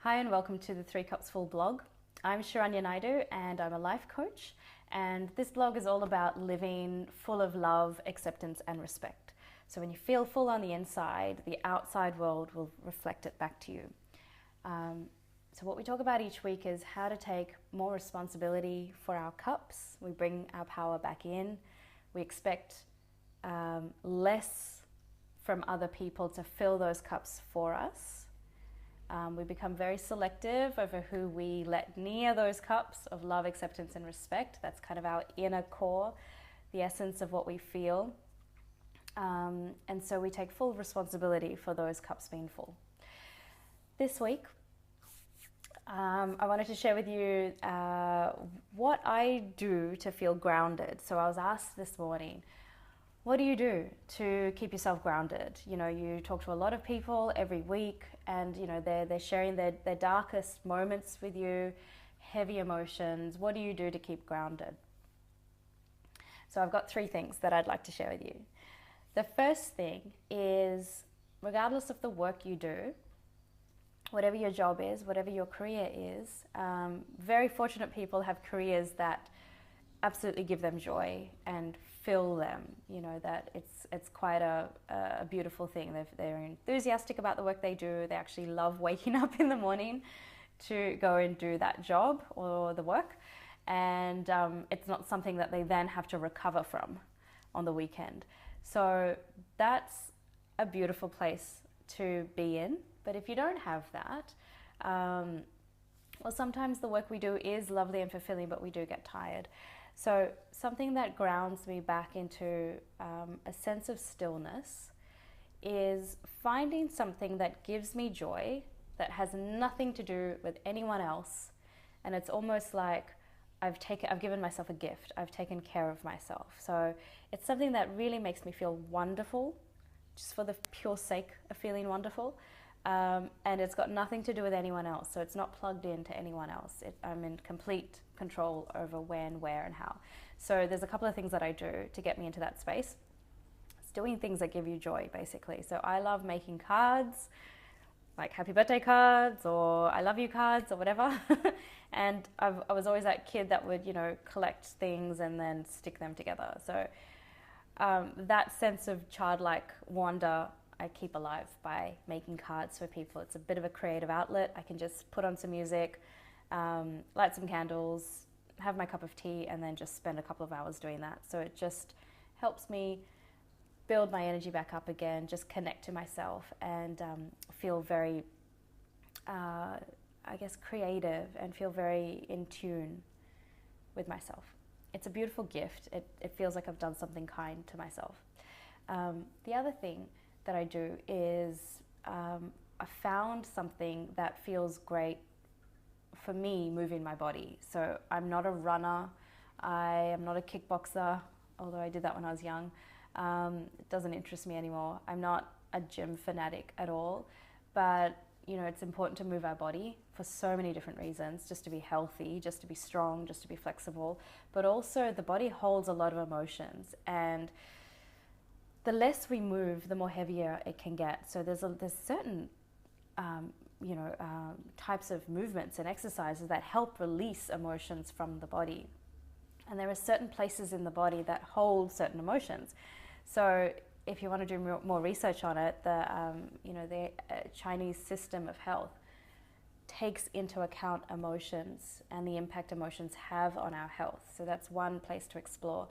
Hi and welcome to the Three Cups Full blog. I'm Sharanya and I'm a life coach, and this blog is all about living full of love, acceptance and respect. So when you feel full on the inside, the outside world will reflect it back to you. So what we talk about each week is how to take more responsibility for our cups. We bring our power back in. We expect less from other people to fill those cups for us. We become very selective over who we let near those cups of love, acceptance and respect. That's kind of our inner core, the essence of what we feel. And so we take full responsibility for those cups being full. This week, I wanted to share with you what I do to feel grounded. So I was asked this morning, what do you do to keep yourself grounded? You know, you talk to a lot of people every week and, you know, they're sharing their darkest moments with you, heavy emotions. What do you do to keep grounded? So I've got 3 things that I'd like to share with you. The first thing is, regardless of the work you do, whatever your job is, whatever your career is, very fortunate people have careers that absolutely give them joy and fill them, you know, that it's quite a beautiful thing. They're enthusiastic about the work they do. They actually love waking up in the morning to go and do that job or the work, and it's not something that they then have to recover from on the weekend. So that's a beautiful place to be in. But if you don't have that, well, sometimes the work we do is lovely and fulfilling, but we do get tired. So something that grounds me back into a sense of stillness is finding something that gives me joy, that has nothing to do with anyone else. And it's almost like I've given myself a gift. I've taken care of myself. So it's something that really makes me feel wonderful, just for the pure sake of feeling wonderful. And it's got nothing to do with anyone else, so it's not plugged into anyone else. I'm in complete control over when, where and how. So there's a couple of things that I do to get me into that space. It's doing things that give you joy, basically. So I love making cards, like happy birthday cards or I love you cards or whatever. And I was always that kid that would, you know, collect things and then stick them together. So that sense of childlike wonder I keep alive by making cards for people. It's a bit of a creative outlet. I can just put on some music, light some candles, have my cup of tea, and then just spend a couple of hours doing that. So it just helps me build my energy back up again, just connect to myself and feel very, I guess, creative and feel very in tune with myself. It's a beautiful gift. It feels like I've done something kind to myself. The other thing that I do is I found something that feels great for me, moving my body. So I'm not a runner, I am not a kickboxer, although I did that when I was young. It doesn't interest me anymore. I'm not a gym fanatic at all, but you know, it's important to move our body for so many different reasons, just to be healthy, just to be strong, just to be flexible, but also the body holds a lot of emotions, and the less we move, the more heavier it can get. So there's certain, types of movements and exercises that help release emotions from the body. And there are certain places in the body that hold certain emotions. So if you want to do more research on it, the Chinese system of health takes into account emotions and the impact emotions have on our health. So that's one place to explore.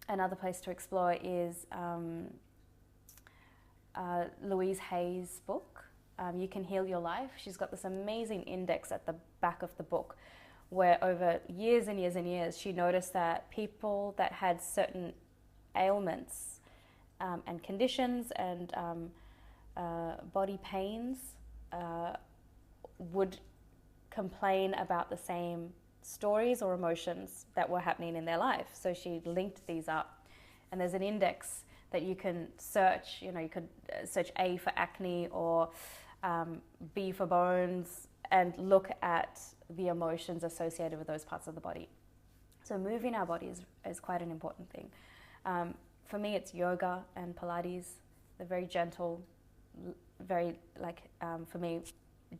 Another place to explore is Louise Hay's book, You Can Heal Your Life. She's got this amazing index at the back of the book where over years and years and years she noticed that people that had certain ailments and conditions and body pains would complain about the same stories or emotions that were happening in their life. So she linked these up, and there's an index that you can search. You know, you could search A for acne or B for bones and look at the emotions associated with those parts of the body. So moving our body is quite an important thing. For me, it's yoga and Pilates. They're very gentle, very for me,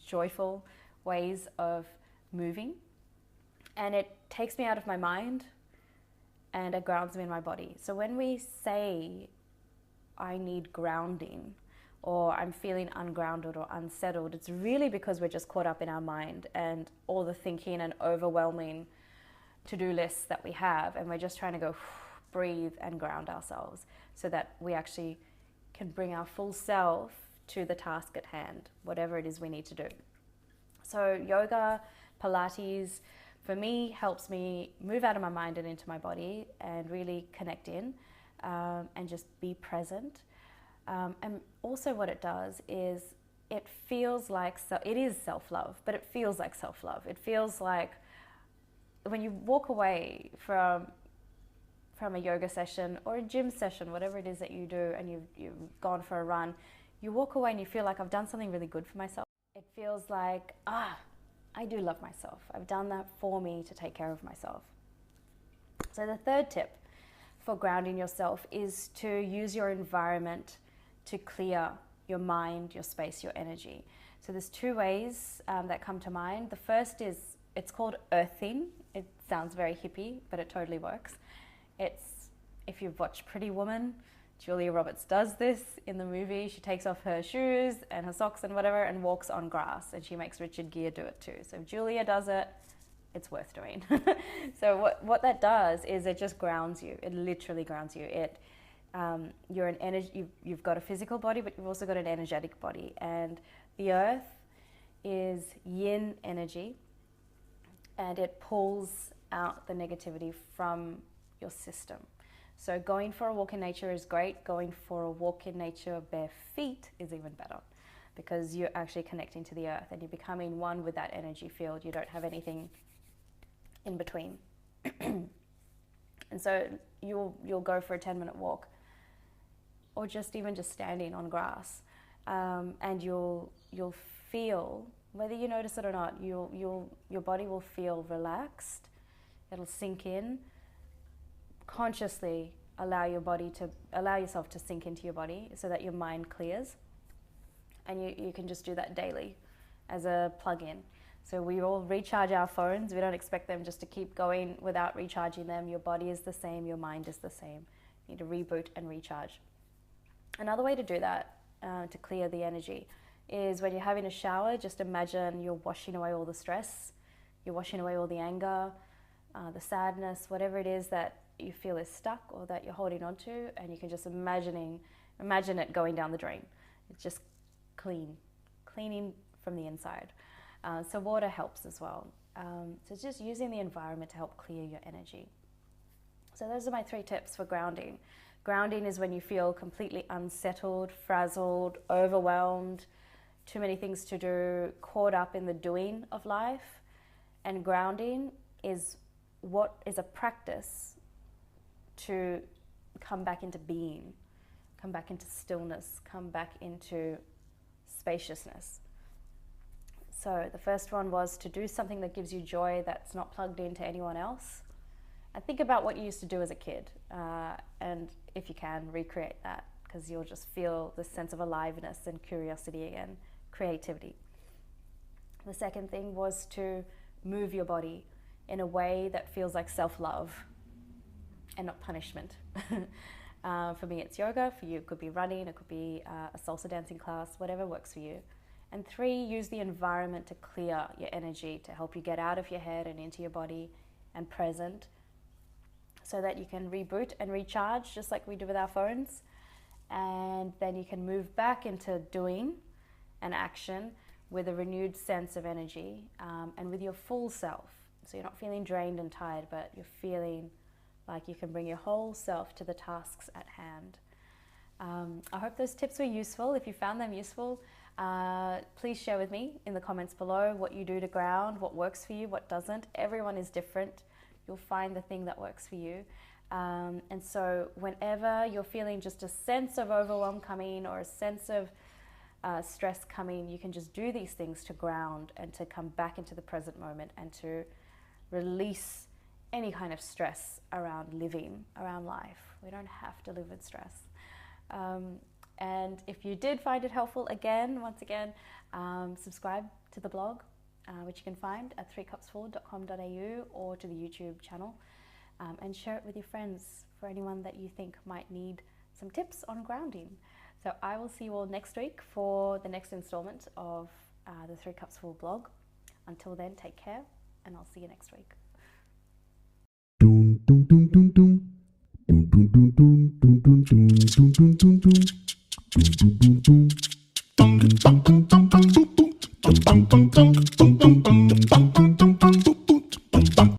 joyful ways of moving. And it takes me out of my mind and it grounds me in my body. So when we say, I need grounding, or I'm feeling ungrounded or unsettled, it's really because we're just caught up in our mind and all the thinking and overwhelming to-do lists that we have, and we're just trying to go breathe and ground ourselves so that we actually can bring our full self to the task at hand, whatever it is we need to do. So yoga, Pilates, for me, helps me move out of my mind and into my body and really connect in and just be present. And also what it does is it feels like, it is self-love, but it feels like self-love. It feels like when you walk away from a yoga session or a gym session, whatever it is that you do, and you've gone for a run, you walk away and you feel like, I've done something really good for myself. It feels like, I do love myself. I've done that for me to take care of myself. So the third tip for grounding yourself is to use your environment to clear your mind, your space, your energy. So there's two ways that come to mind. The first is, it's called earthing. It sounds very hippie, but it totally works. It's, if you've watched Pretty Woman, Julia Roberts does this in the movie. She takes off her shoes and her socks and whatever and walks on grass, and she makes Richard Gere do it too. So if Julia does it, it's worth doing. So what that does is it just grounds you. It literally grounds you. You're an energy. You've got a physical body, but you've also got an energetic body. And the earth is yin energy, and it pulls out the negativity from your system. So going for a walk in nature is great. Going for a walk in nature bare feet is even better, because you're actually connecting to the earth and you're becoming one with that energy field. You don't have anything in between. And so you'll go for a 10-minute walk, or just standing on grass, and you'll feel, whether you notice it or not, your body will feel relaxed. It'll sink in. Consciously allow yourself to sink into your body so that your mind clears, and you can just do that daily as a plug-in. So we all recharge our phones. We don't expect them just to keep going without recharging them. Your body is the same, your mind is the same. You need to reboot and recharge. Another way to do that, to clear the energy, is when you're having a shower, just imagine you're washing away all the stress, you're washing away all the anger, the sadness, whatever it is that you feel is stuck or that you're holding on to, and you can just imagine it going down the drain. It's just cleaning from the inside. So water helps as well. So it's just using the environment to help clear your energy. So those are my 3 tips for grounding. Grounding is when you feel completely unsettled, frazzled, overwhelmed, too many things to do, caught up in the doing of life. And grounding is a practice to come back into being, come back into stillness, come back into spaciousness. So the first one was to do something that gives you joy, that's not plugged into anyone else. And think about what you used to do as a kid, and if you can, recreate that, because you'll just feel this sense of aliveness and curiosity and creativity. The second thing was to move your body in a way that feels like self-love and not punishment. For me, it's yoga. For you, it could be running. It could be a salsa dancing class, whatever works for you. And 3, use the environment to clear your energy, to help you get out of your head and into your body and present, so that you can reboot and recharge, just like we do with our phones. And then you can move back into doing and action with a renewed sense of energy, and with your full self. So you're not feeling drained and tired, but you're feeling like you can bring your whole self to the tasks at hand. I hope those tips were useful. If you found them useful, please share with me in the comments below what you do to ground, what works for you, what doesn't. Everyone is different. You'll find the thing that works for you. And so whenever you're feeling just a sense of overwhelm coming, or a sense of stress coming, you can just do these things to ground and to come back into the present moment and to release any kind of stress around living, around life. We don't have to live with stress. And if you did find it helpful, once again, subscribe to the blog, which you can find at 3cupsfull.com.au, or to the YouTube channel, and share it with your friends for anyone that you think might need some tips on grounding. So I will see you all next week for the next installment of the 3 Cups Full blog. Until then, take care, and I'll see you next week.